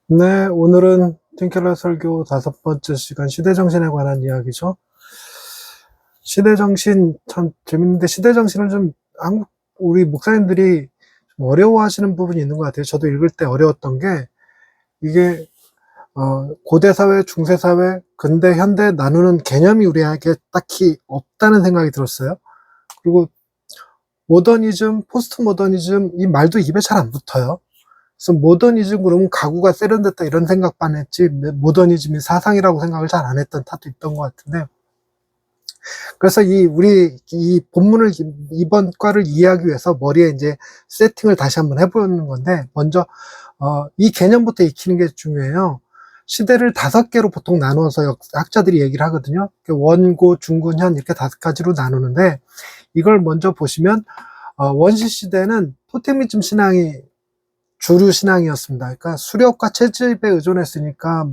네, 오늘은 틴켈러 설교 5번째 시간 시대정신에 관한 이야기죠. 시대정신 참 재밌는데 시대정신을 좀 우리 목사님들이 좀 어려워하시는 부분이 있는 것 같아요. 저도 읽을 때 어려웠던 게 이게 고대사회, 중세사회, 근대, 현대 나누는 개념이 우리에게 딱히 없다는 생각이 들었어요. 그리고 모더니즘, 포스트 모더니즘 이 말도 입에 잘 안 붙어요. 그래서 모더니즘 그러면 가구가 세련됐다 이런 생각만 했지 모더니즘이 사상이라고 생각을 잘 안 했던 탓도 있던 것 같은데, 그래서 우리 이 본문을 이번 과를 이해하기 위해서 머리에 이제 세팅을 다시 한번 해보는 건데, 먼저 이 개념부터 익히는 게 중요해요. 시대를 5개로 보통 나누어서 학자들이 얘기를 하거든요. 원고, 중군, 현 이렇게 5가지로 나누는데, 이걸 먼저 보시면 원시 시대는 토테미즘 신앙이 주류 신앙이었습니다. 그러니까 수렵과 채집에 의존했으니까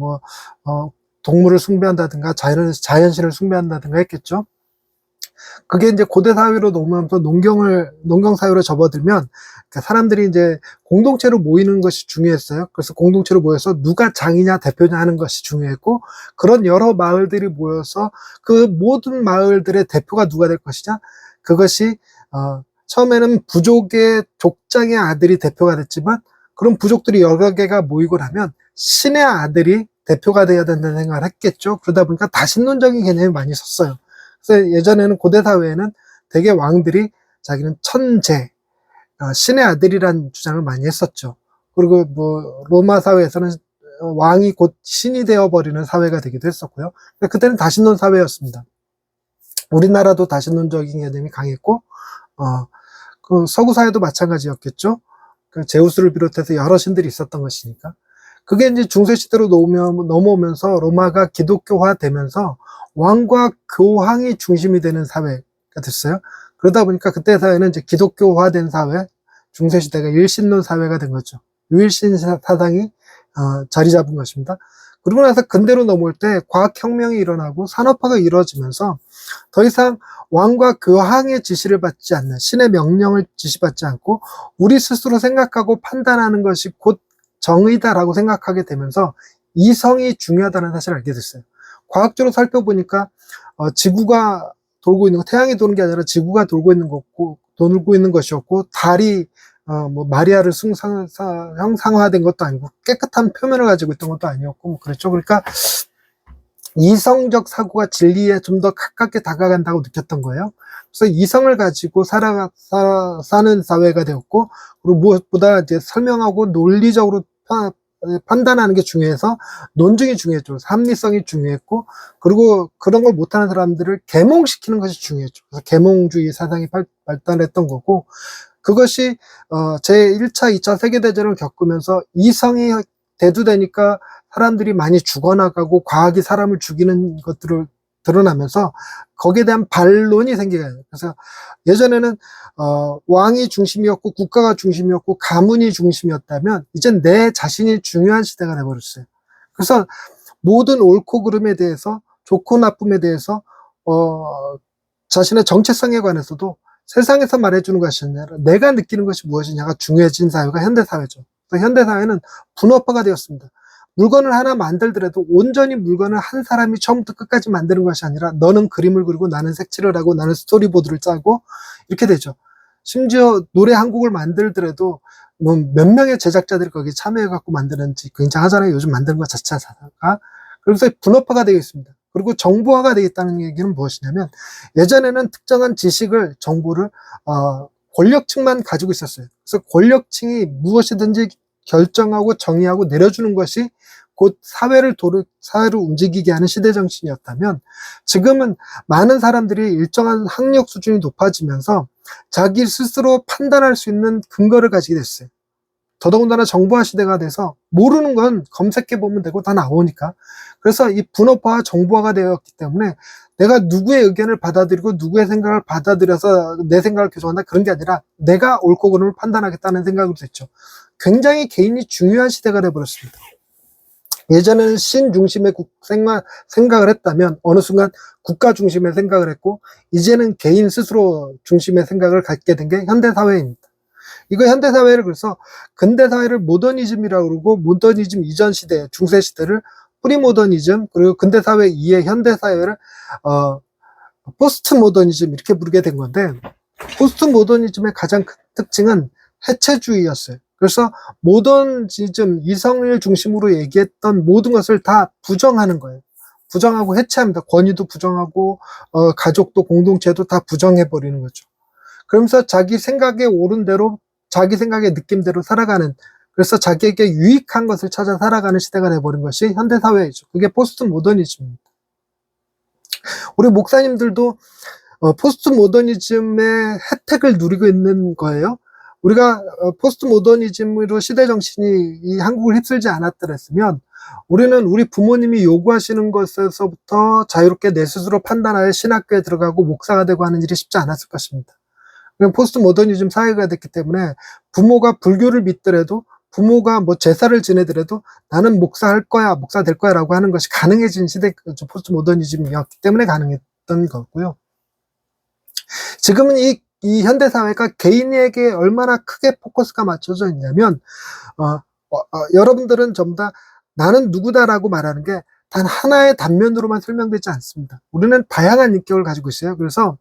동물을 숭배한다든가 자연신을 숭배한다든가 했겠죠. 그게 이제 고대 사회로 넘어오면서 농경 사회로 접어들면, 그러니까 사람들이 이제 공동체로 모이는 것이 중요했어요. 그래서 공동체로 모여서 누가 장이냐 대표냐 하는 것이 중요했고, 그런 여러 마을들이 모여서 그 모든 마을들의 대표가 누가 될 것이냐, 그것이 처음에는 부족의 족장의 아들이 대표가 됐지만, 그런 부족들이 여러 개가 모이고 나면 신의 아들이 대표가 되어야 된다는 생각을 했겠죠. 그러다 보니까 다신론적인 개념이 많이 섰어요. 그래서 예전에는 고대 사회에는 대개 왕들이 자기는 천재, 신의 아들이라는 주장을 많이 했었죠. 그리고 로마 사회에서는 왕이 곧 신이 되어버리는 사회가 되기도 했었고요. 그때는 다신론 사회였습니다. 우리나라도 다신론적인 개념이 강했고, 그 서구 사회도 마찬가지였겠죠. 그 제우스를 비롯해서 여러 신들이 있었던 것이니까. 그게 이제 중세시대로 넘어오면서 로마가 기독교화 되면서 왕과 교황이 중심이 되는 사회가 됐어요. 그러다 보니까 그때 사회는 이제 기독교화된 사회, 중세시대가 일신론 사회가 된 거죠. 유일신 사상이 자리 잡은 것입니다. 그러고 나서 근대로 넘어올 때 과학혁명이 일어나고 산업화가 이루어지면서 더 이상 왕과 교황의 지시를 받지 않는, 신의 명령을 지시받지 않고 우리 스스로 생각하고 판단하는 것이 곧 정의다라고 생각하게 되면서 이성이 중요하다는 사실을 알게 됐어요. 과학적으로 살펴보니까 지구가 돌고 있는 거, 태양이 도는 게 아니라 지구가 돌고 있는 것이었고, 달이 마리아를 형상화된 것도 아니고 깨끗한 표면을 가지고 있던 것도 아니었고, 그렇죠. 그러니까 이성적 사고가 진리에 좀 더 가깝게 다가간다고 느꼈던 거예요. 그래서 이성을 가지고 사는 사회가 되었고, 그리고 무엇보다 이제 설명하고 논리적으로 판단하는 게 중요해서 논증이 중요했죠. 합리성이 중요했고, 그리고 그런 걸 못하는 사람들을 계몽시키는 것이 중요했죠. 그래서 계몽주의 사상이 발달했던 거고, 그것이 제1차, 2차 세계대전을 겪으면서 이성이 대두되니까 사람들이 많이 죽어나가고 과학이 사람을 죽이는 것들을 드러나면서 거기에 대한 반론이 생기게 돼요. 그래서 예전에는 왕이 중심이었고 국가가 중심이었고 가문이 중심이었다면 이젠 내 자신이 중요한 시대가 돼버렸어요. 그래서 모든 옳고 그름에 대해서, 좋고 나쁨에 대해서 자신의 정체성에 관해서도 세상에서 말해주는 것이 아니라 내가 느끼는 것이 무엇이냐가 중요해진 사회가 현대사회죠. 그래서 현대사회는 분업화가 되었습니다. 물건을 하나 만들더라도 온전히 물건을 한 사람이 처음부터 끝까지 만드는 것이 아니라 너는 그림을 그리고 나는 색칠을 하고 나는 스토리보드를 짜고 이렇게 되죠. 심지어 노래 한 곡을 만들더라도 몇 명의 제작자들이 거기에 참여해갖고 만드는지 굉장하잖아요. 요즘 만드는 것 자체가. 그래서 분업화가 되어 있습니다. 그리고 정보화가 되어 있다는 얘기는 무엇이냐면, 예전에는 특정한 지식을, 정보를 권력층만 가지고 있었어요. 그래서 권력층이 무엇이든지 결정하고 정의하고 내려주는 것이 곧 사회를 움직이게 하는 시대 정신이었다면, 지금은 많은 사람들이 일정한 학력 수준이 높아지면서 자기 스스로 판단할 수 있는 근거를 가지게 됐어요. 더더군다나 정보화 시대가 돼서 모르는 건 검색해 보면 되고 다 나오니까. 그래서 이 분업화와 정보화가 되었기 때문에 내가 누구의 의견을 받아들이고 누구의 생각을 받아들여서 내 생각을 교정한다, 그런 게 아니라 내가 옳고 그름을 판단하겠다는 생각으로 됐죠. 굉장히 개인이 중요한 시대가 돼버렸습니다. 예전에는 신 중심의 생각을 했다면 어느 순간 국가 중심의 생각을 했고, 이제는 개인 스스로 중심의 생각을 갖게 된 게 현대사회입니다. 이거 현대사회를 그래서 근대사회를 모더니즘이라고 그러고, 모더니즘 이전 시대, 중세시대를 프리모더니즘, 그리고 근대사회 이후의 현대사회를 포스트 모더니즘 이렇게 부르게 된 건데, 포스트 모더니즘의 가장 큰 특징은 해체주의였어요. 그래서 모더니즘, 이성을 중심으로 얘기했던 모든 것을 다 부정하는 거예요. 부정하고 해체합니다. 권위도 부정하고 가족도 공동체도 다 부정해버리는 거죠. 그러면서 자기 생각에 옳은 대로, 자기 생각의 느낌대로 살아가는, 그래서 자기에게 유익한 것을 찾아 살아가는 시대가 돼버린 것이 현대사회이죠. 그게 포스트 모더니즘입니다. 우리 목사님들도 포스트 모더니즘의 혜택을 누리고 있는 거예요. 우리가 포스트 모더니즘으로 시대 정신이 이 한국을 휩쓸지 않았더랬으면, 우리는 우리 부모님이 요구하시는 것에서부터 자유롭게 내 스스로 판단하여 신학교에 들어가고 목사가 되고 하는 일이 쉽지 않았을 것입니다. 그냥 포스트 모더니즘 사회가 됐기 때문에 부모가 불교를 믿더라도, 부모가 뭐 제사를 지내더라도 나는 목사 할 거야, 목사 될 거야 라고 하는 것이 가능해진 시대, 포스트 모더니즘이었기 때문에 가능했던 거고요. 지금은 이 현대사회가 개인에게 얼마나 크게 포커스가 맞춰져 있냐면, 여러분들은 전부 다 나는 누구다라고 말하는 게 단 하나의 단면으로만 설명되지 않습니다. 우리는 다양한 인격을 가지고 있어요. 그래서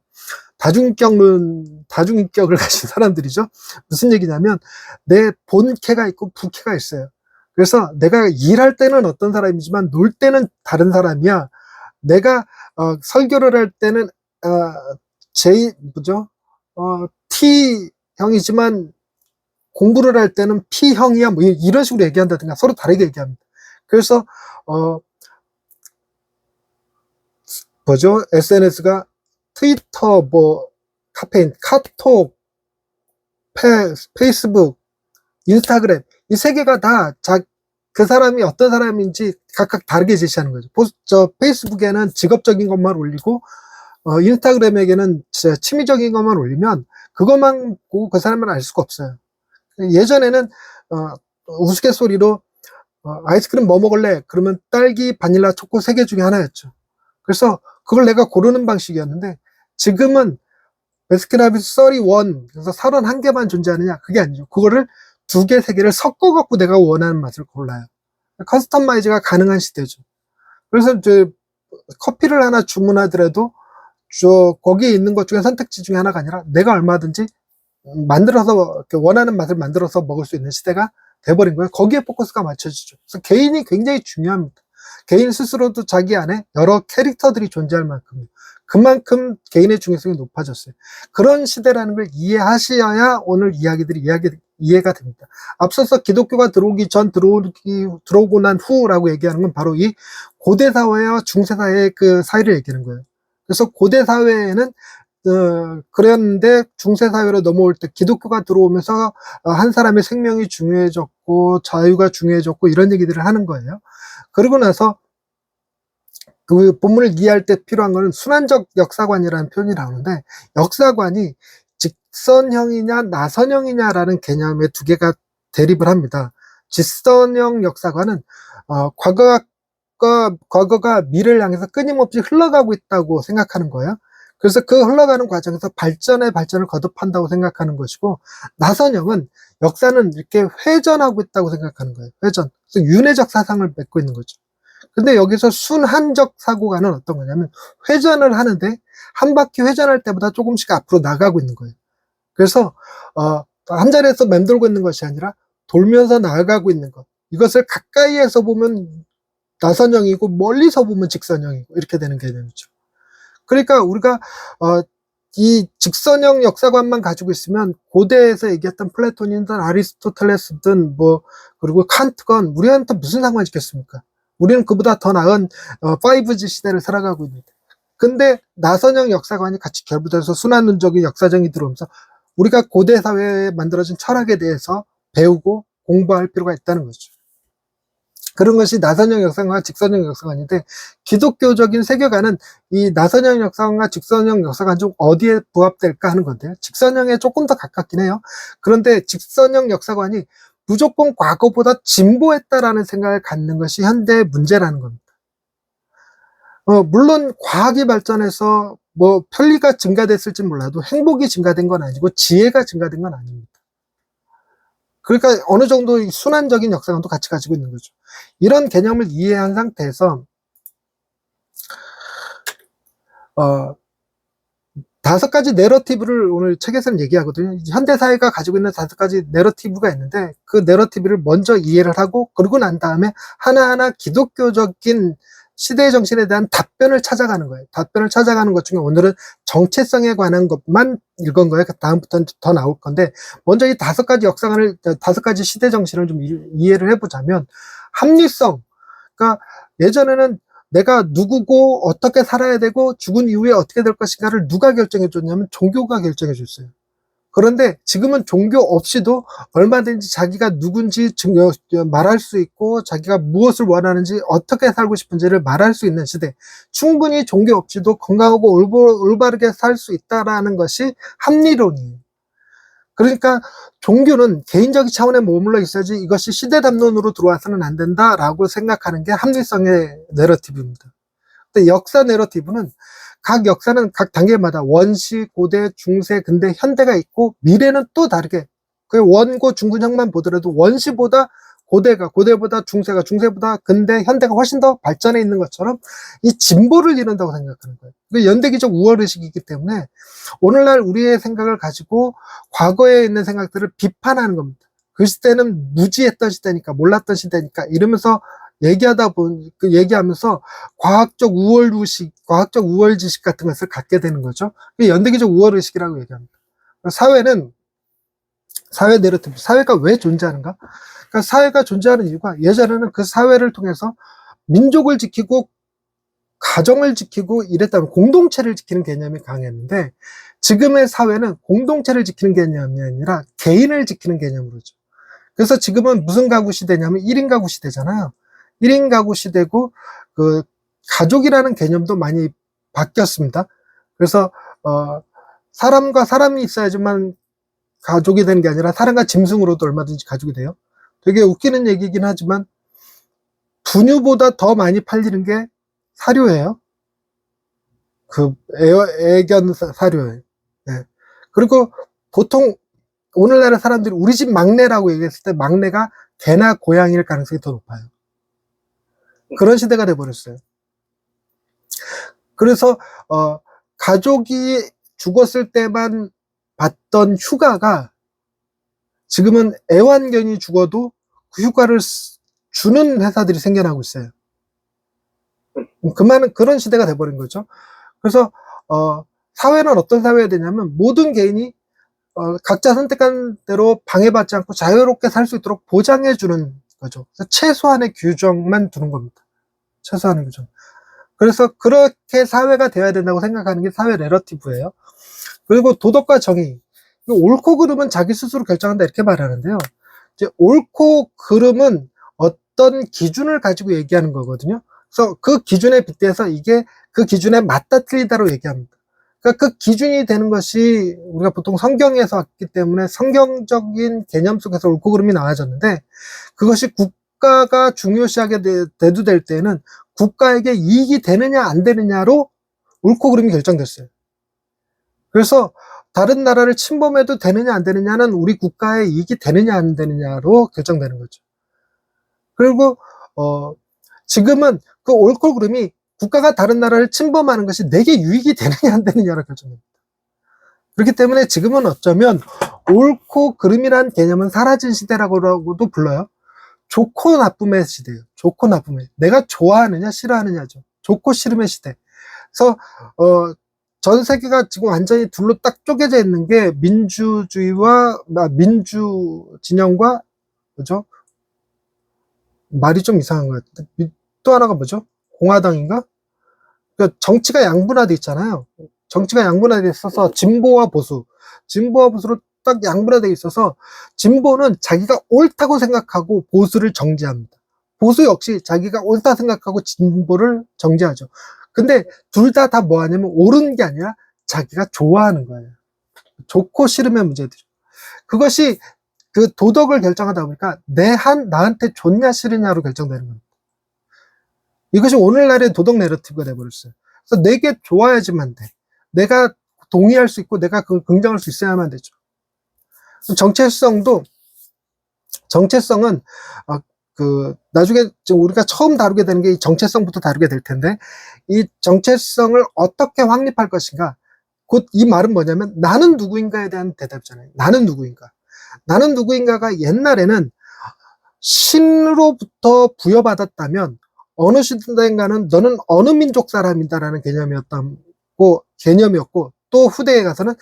다중인격을 가진 사람들이죠. 무슨 얘기냐면, 내 본캐가 있고 부캐가 있어요. 그래서 내가 일할 때는 어떤 사람이지만 놀 때는 다른 사람이야. 내가 설교를 할 때는 T형이지만 공부를 할 때는 P형이야, 뭐 이런 식으로 얘기한다든가, 서로 다르게 얘기합니다. 그래서 SNS가 트위터, 카페인, 카톡, 페이스북, 인스타그램, 이 세 개가 다 그 사람이 어떤 사람인지 각각 다르게 제시하는 거죠. 페이스북에는 직업적인 것만 올리고, 인스타그램에게는 진짜 취미적인 것만 올리면 그것만 보고 그 사람을 알 수가 없어요. 예전에는 우스갯소리로 아이스크림 뭐 먹을래? 그러면 딸기, 바닐라, 초코 3개 중에 하나였죠. 그래서 그걸 내가 고르는 방식이었는데, 지금은 베스킨라빈스 31, 그래서 31개만 존재하느냐? 그게 아니죠. 그거를 2개, 3개를 섞어갖고 내가 원하는 맛을 골라요. 커스터마이즈가 가능한 시대죠. 그래서 이제 커피를 하나 주문하더라도 거기에 있는 것 중에 선택지 중에 하나가 아니라 내가 얼마든지 만들어서, 원하는 맛을 만들어서 먹을 수 있는 시대가 돼버린 거예요. 거기에 포커스가 맞춰지죠. 그래서 개인이 굉장히 중요합니다. 개인 스스로도 자기 안에 여러 캐릭터들이 존재할 만큼, 그만큼 개인의 중요성이 높아졌어요. 그런 시대라는 걸 이해하셔야 오늘 이야기들이 이해가 됩니다. 앞서서 기독교가 들어오기 전, 들어오고 난 후라고 얘기하는 건 바로 이 고대 사회와 중세 사회의 그 사이를 얘기하는 거예요. 그래서 고대 사회에는 그랬는데, 중세 사회로 넘어올 때 기독교가 들어오면서 한 사람의 생명이 중요해졌고 자유가 중요해졌고 이런 얘기들을 하는 거예요. 그러고 나서 그 본문을 이해할 때 필요한 거는 순환적 역사관이라는 표현이 나오는데, 역사관이 직선형이냐 나선형이냐라는 개념의 2개가 대립을 합니다. 직선형 역사관은 과거가 미래를 향해서 끊임없이 흘러가고 있다고 생각하는 거예요. 그래서 그 흘러가는 과정에서 발전을 거듭한다고 생각하는 것이고, 나선형은 역사는 이렇게 회전하고 있다고 생각하는 거예요. 회전. 그래서 윤회적 사상을 맺고 있는 거죠. 근데 여기서 순환적 사고관은 어떤 거냐면, 회전을 하는데 한 바퀴 회전할 때보다 조금씩 앞으로 나가고 있는 거예요. 그래서 한 자리에서 맴돌고 있는 것이 아니라 돌면서 나아가고 있는 것. 이것을 가까이에서 보면 나선형이고 멀리서 보면 직선형이고 이렇게 되는 개념이죠. 그러니까 우리가 이 직선형 역사관만 가지고 있으면 고대에서 얘기했던 플라톤이든 아리스토텔레스든 그리고 칸트건 우리한테 무슨 상관이 있겠습니까? 우리는 그보다 더 나은 5G 시대를 살아가고 있는데, 근데 나선형 역사관이 같이 결부돼서 순환론적인 역사정이 들어오면서 우리가 고대 사회에 만들어진 철학에 대해서 배우고 공부할 필요가 있다는 거죠. 그런 것이 나선형 역사관과 직선형 역사관인데, 기독교적인 세계관은 이 나선형 역사관과 직선형 역사관 중 어디에 부합될까 하는 건데요. 직선형에 조금 더 가깝긴 해요. 그런데 직선형 역사관이 무조건 과거보다 진보했다라는 생각을 갖는 것이 현대의 문제라는 겁니다. 물론 과학이 발전해서 편리가 증가됐을지 몰라도 행복이 증가된 건 아니고 지혜가 증가된 건 아닙니다. 그러니까 어느 정도 순환적인 역사관도 같이 가지고 있는 거죠. 이런 개념을 이해한 상태에서 어, 5가지 내러티브를 오늘 책에서는 얘기하거든요. 현대사회가 가지고 있는 5가지 내러티브가 있는데 그 내러티브를 먼저 이해를 하고 그러고 난 다음에 하나하나 기독교적인 시대의 정신에 대한 답변을 찾아가는 거예요. 답변을 찾아가는 것 중에 오늘은 정체성에 관한 것만 읽은 거예요. 다음부터는 더 나올 건데 먼저 이 5가지 역사관을 5가지 시대 정신을 좀 이해를 해보자면 합리성. 그러니까 예전에는 내가 누구고 어떻게 살아야 되고 죽은 이후에 어떻게 될 것인가를 누가 결정해 줬냐면 종교가 결정해 줬어요. 그런데 지금은 종교 없이도 얼마든지 자기가 누군지 말할 수 있고 자기가 무엇을 원하는지 어떻게 살고 싶은지를 말할 수 있는 시대. 충분히 종교 없이도 건강하고 올바르게 살 수 있다라는 것이 합리론이에요. 그러니까 종교는 개인적인 차원에 머물러 있어야지 이것이 시대 담론으로 들어와서는 안 된다라고 생각하는 게 합리성의 내러티브입니다. 근데 역사 내러티브는 각 역사는 각 단계마다 원시, 고대, 중세, 근대, 현대가 있고 미래는 또 다르게 그 원고 중근형만 보더라도 원시보다 고대보다 중세보다 근대, 현대가 훨씬 더 발전해 있는 것처럼 이 진보를 이룬다고 생각하는 거예요. 그 연대기적 우월의식이기 때문에 오늘날 우리의 생각을 가지고 과거에 있는 생각들을 비판하는 겁니다. 그 시대는 무지했던 시대니까 몰랐던 시대니까 이러면서 얘기하면서 과학적 우월 지식 같은 것을 갖게 되는 거죠. 연대기적 우월 의식이라고 얘기합니다. 사회 내러티브, 사회가 왜 존재하는가? 그러니까 사회가 존재하는 이유가 예전에는 그 사회를 통해서 민족을 지키고 가정을 지키고 이랬다면 공동체를 지키는 개념이 강했는데 지금의 사회는 공동체를 지키는 개념이 아니라 개인을 지키는 개념으로죠. 그래서 지금은 무슨 가구 시대냐면 1인 가구 시대잖아요. 1인 가구 시대고 그 가족이라는 개념도 많이 바뀌었습니다. 그래서 사람과 사람이 있어야지만 가족이 되는 게 아니라 사람과 짐승으로도 얼마든지 가족이 돼요. 되게 웃기는 얘기긴 하지만 분유보다 더 많이 팔리는 게 사료예요. 그 애견 사료예요. 네. 그리고 보통 오늘날의 사람들이 우리 집 막내라고 얘기했을 때 막내가 개나 고양이일 가능성이 더 높아요. 그런 시대가 돼버렸어요. 그래서 가족이 죽었을 때만 받던 휴가가 지금은 애완견이 죽어도 그 휴가를 주는 회사들이 생겨나고 있어요. 그런 시대가 돼버린 거죠. 그래서 사회는 어떤 사회가 되냐면 모든 개인이 각자 선택한 대로 방해받지 않고 자유롭게 살 수 있도록 보장해 주는 거죠. 최소한의 규정만 두는 겁니다. 최소한의 규정. 그래서 그렇게 사회가 되어야 된다고 생각하는 게 사회 내러티브예요. 그리고 도덕과 정의. 옳고 그름은 자기 스스로 결정한다 이렇게 말하는데요. 이제 옳고 그름은 어떤 기준을 가지고 얘기하는 거거든요. 그래서 그 기준에 빗대서 이게 그 기준에 맞다 틀리다로 얘기합니다. 그러니까 그 기준이 되는 것이 우리가 보통 성경에서 왔기 때문에 성경적인 개념 속에서 옳고 그름이 나와졌는데 그것이 국가가 중요시하게 대두될 때는 국가에게 이익이 되느냐 안 되느냐로 옳고 그름이 결정됐어요. 그래서 다른 나라를 침범해도 되느냐 안 되느냐는 우리 국가에 이익이 되느냐 안 되느냐로 결정되는 거죠. 그리고 지금은 그 옳고 그름이 국가가 다른 나라를 침범하는 것이 내게 유익이 되느냐 안 되느냐로 결정됩니다. 그렇기 때문에 지금은 어쩌면 옳고 그름이란 개념은 사라진 시대라고도 불러요. 좋고 나쁨의 시대예요. 좋고 나쁨의. 내가 좋아하느냐 싫어하느냐죠. 좋고 싫음의 시대. 그래서 전 세계가 지금 완전히 둘로 딱 쪼개져 있는 게 민주주의와 민주 진영과 뭐죠? 말이 좀 이상한 것 같은데 또 하나가 뭐죠? 공화당인가? 그러니까 정치가 양분화돼 있잖아요. 정치가 양분화돼 있어서 진보와 보수로 딱 양분화돼 있어서 진보는 자기가 옳다고 생각하고 보수를 정지합니다. 보수 역시 자기가 옳다 생각하고 진보를 정지하죠. 근데 둘 다 뭐 하냐면 옳은 게 아니라 자기가 좋아하는 거예요. 좋고 싫음의 문제들이죠. 그것이 그 도덕을 결정하다 보니까 나한테 좋냐 싫으냐로 결정되는 겁니다. 이것이 오늘날의 도덕 내러티브가 돼버렸어요. 그래서 내게 좋아야지만 돼. 내가 동의할 수 있고 내가 그걸 긍정할 수 있어야만 되죠. 정체성도 정체성은 나중에 우리가 처음 다루게 되는 게 이 정체성부터 다루게 될 텐데, 이 정체성을 어떻게 확립할 것인가. 곧 이 말은 뭐냐면 나는 누구인가에 대한 대답이잖아요. 나는 누구인가. 나는 누구인가가 옛날에는 신으로부터 부여받았다면 어느 시대인가는 너는 어느 민족 사람이다라는 개념이었고, 또 후대에 가서는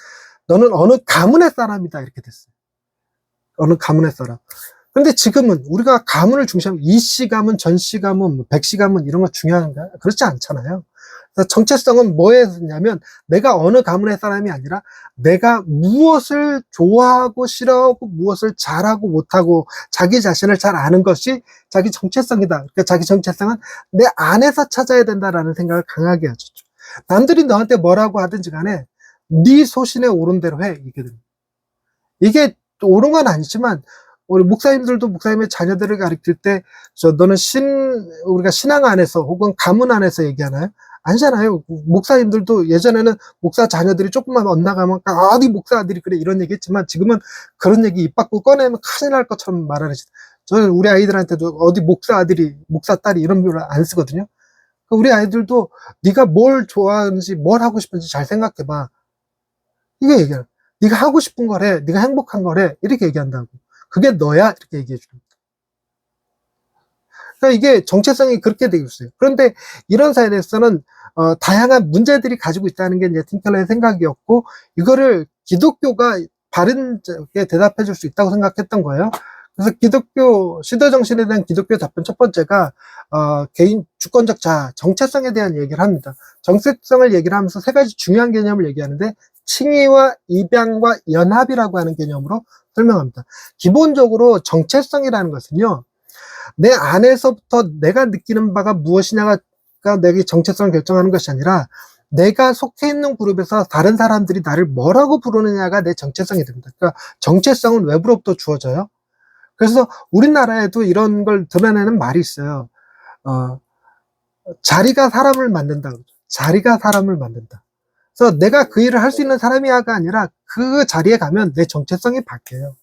너는 어느 가문의 사람이다 이렇게 됐어요. 어느 가문의 사람. 근데 지금은 우리가 가문을 중시하면 이씨 가문, 전씨 가문, 백씨 가문 이런 거 중요한가? 그렇지 않잖아요. 그래서 정체성은 뭐에 있냐면 내가 어느 가문의 사람이 아니라 내가 무엇을 좋아하고 싫어하고 무엇을 잘하고 못하고 자기 자신을 잘 아는 것이 자기 정체성이다. 그러니까 자기 정체성은 내 안에서 찾아야 된다라는 생각을 강하게 하죠. 남들이 너한테 뭐라고 하든지 간에 네 소신에 오른 대로 해. 이게 옳은 건 아니지만 우리 목사님들도 목사님의 자녀들을 가르칠 때 너는 우리가 신앙 안에서 혹은 가문 안에서 얘기하나요? 아니잖아요. 목사님들도 예전에는 목사 자녀들이 조금만 엇나가면 어디 목사 아들이 그래 이런 얘기 했지만 지금은 그런 얘기 입 밖으로 꺼내면 큰일 날 것처럼 말하는. 저는 우리 아이들한테도 어디 목사 아들이 목사 딸이 이런 표현을 안 쓰거든요. 우리 아이들도 네가 뭘 좋아하는지 뭘 하고 싶은지 잘 생각해봐. 이게 얘기야. 네가 하고 싶은 걸 해. 네가 행복한 걸 해. 이렇게 얘기한다고. 그게 너야. 이렇게 얘기해 줍니다. 그러니까 이게 정체성이 그렇게 되고 있어요. 그런데 이런 사회에서는 다양한 문제들이 가지고 있다는 게 이제 팀켈러의 생각이었고, 이거를 기독교가 바른게 대답해 줄 수 있다고 생각했던 거예요. 그래서 기독교 시대 정신에 대한 기독교 답변 첫 번째가 개인 주권적 자아, 정체성에 대한 얘기를 합니다. 정체성을 얘기를 하면서 세 가지 중요한 개념을 얘기하는데 칭의와 입양과 연합이라고 하는 개념으로 설명합니다. 기본적으로 정체성이라는 것은요, 내 안에서부터 내가 느끼는 바가 무엇이냐가 내게 정체성을 결정하는 것이 아니라 내가 속해 있는 그룹에서 다른 사람들이 나를 뭐라고 부르느냐가 내 정체성이 됩니다. 그러니까 정체성은 외부로부터 주어져요. 그래서 우리나라에도 이런 걸 드러내는 말이 있어요. 자리가 사람을 만든다. 자리가 사람을 만든다. 그래서 내가 그 일을 할 수 있는 사람이야가 아니라 그 자리에 가면 내 정체성이 바뀌어요.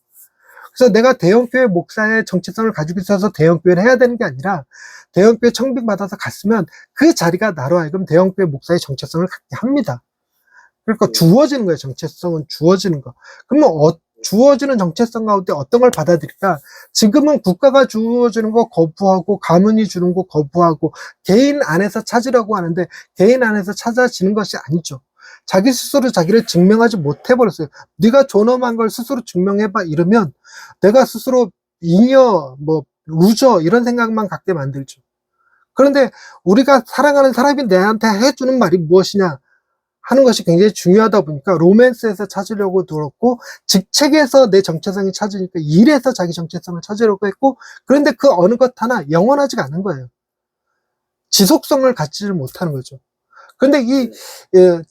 그래서 내가 대형교회 목사의 정체성을 가지고 있어서 대형교회를 해야 되는 게 아니라 대형교회 청빙받아서 갔으면 그 자리가 나로 하여금 대형교회 목사의 정체성을 갖게 합니다. 그러니까 주어지는 거예요. 정체성은 주어지는 거. 그러면 주어지는 정체성 가운데 어떤 걸 받아들일까? 지금은 국가가 주어지는 거 거부하고 가문이 주는 거 거부하고 개인 안에서 찾으려고 하는데 개인 안에서 찾아지는 것이 아니죠. 자기 스스로 자기를 증명하지 못해버렸어요. 네가 존엄한 걸 스스로 증명해봐 이러면 내가 스스로 잉여, 루저 이런 생각만 갖게 만들죠. 그런데 우리가 사랑하는 사람이 내한테 해주는 말이 무엇이냐 하는 것이 굉장히 중요하다 보니까 로맨스에서 찾으려고 들었고, 직책에서 내 정체성이 찾으니까 일에서 자기 정체성을 찾으려고 했고, 그런데 그 어느 것 하나 영원하지가 않은 거예요. 지속성을 갖지를 못하는 거죠. 근데 이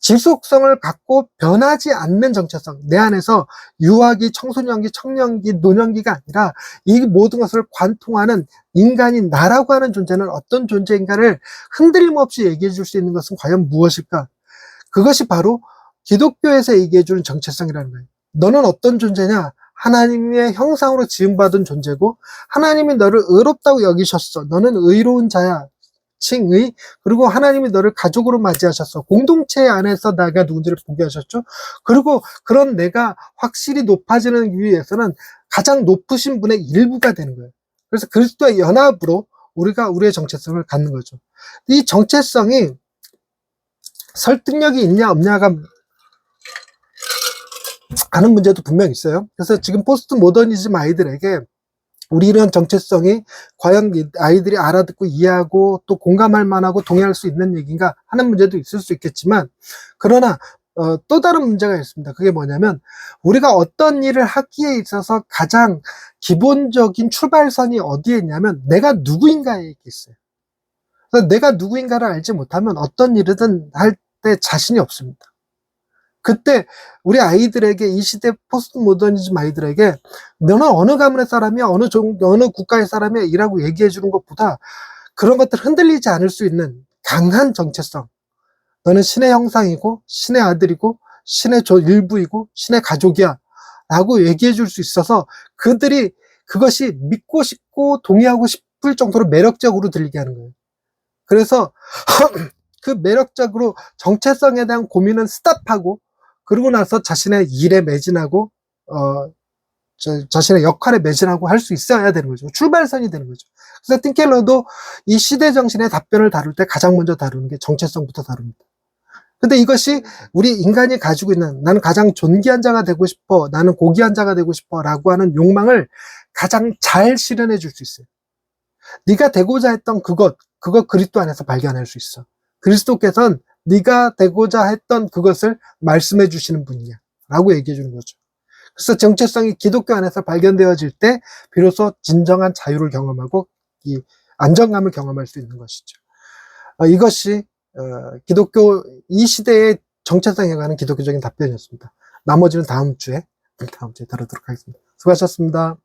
지속성을 갖고 변하지 않는 정체성, 내 안에서 유아기, 청소년기, 청년기, 노년기가 아니라 이 모든 것을 관통하는 인간인 나라고 하는 존재는 어떤 존재인가를 흔들림 없이 얘기해 줄 수 있는 것은 과연 무엇일까? 그것이 바로 기독교에서 얘기해 주는 정체성이라는 거예요. 너는 어떤 존재냐? 하나님의 형상으로 지음받은 존재고 하나님이 너를 의롭다고 여기셨어. 너는 의로운 자야. 칭의. 그리고 하나님이 너를 가족으로 맞이하셨어. 공동체 안에서 내가 누군지를 보게 하셨죠. 그리고 그런 내가 확실히 높아지는 위해서는 가장 높으신 분의 일부가 되는 거예요. 그래서 그리스도의 연합으로 우리가 우리의 정체성을 갖는 거죠. 이 정체성이 설득력이 있냐 없냐가 하는 문제도 분명 있어요. 그래서 지금 포스트 모더니즘 아이들에게 우리 이런 정체성이 과연 아이들이 알아듣고 이해하고 또 공감할 만하고 동의할 수 있는 얘기인가 하는 문제도 있을 수 있겠지만, 그러나 또 다른 문제가 있습니다. 그게 뭐냐면 우리가 어떤 일을 하기에 있어서 가장 기본적인 출발선이 어디에 있냐면 내가 누구인가에 있어요. 그래서 내가 누구인가를 알지 못하면 어떤 일이든 할 때 자신이 없습니다. 그때 우리 아이들에게, 이 시대 포스트 모더니즘 아이들에게 너는 어느 가문의 사람이야, 어느 국가의 사람이야 이라고 얘기해 주는 것보다 그런 것들 흔들리지 않을 수 있는 강한 정체성, 너는 신의 형상이고 신의 아들이고 신의 일부이고 신의 가족이야 라고 얘기해 줄 수 있어서 그들이 그것이 믿고 싶고 동의하고 싶을 정도로 매력적으로 들리게 하는 거예요. 그래서 그 매력적으로 정체성에 대한 고민은 스탑하고, 그러고 나서 자신의 일에 매진하고 자신의 역할에 매진하고 할 수 있어야 되는 거죠. 출발선이 되는 거죠. 그래서 팀켈러도 이 시대 정신의 답변을 다룰 때 가장 먼저 다루는 게 정체성부터 다룹니다. 근데 이것이 우리 인간이 가지고 있는, 나는 가장 존귀한 자가 되고 싶어, 나는 고귀한 자가 되고 싶어 라고 하는 욕망을 가장 잘 실현해 줄 수 있어요. 네가 되고자 했던 그것 그리스도 안에서 발견할 수 있어. 그리스도께서는 네가 되고자 했던 그것을 말씀해 주시는 분이야 라고 얘기해 주는 거죠. 그래서 정체성이 기독교 안에서 발견되어질 때 비로소 진정한 자유를 경험하고 이 안정감을 경험할 수 있는 것이죠. 이것이 기독교 이 시대의 정체성에 관한 기독교적인 답변이었습니다. 나머지는 다음 주에 다루도록 하겠습니다. 수고하셨습니다.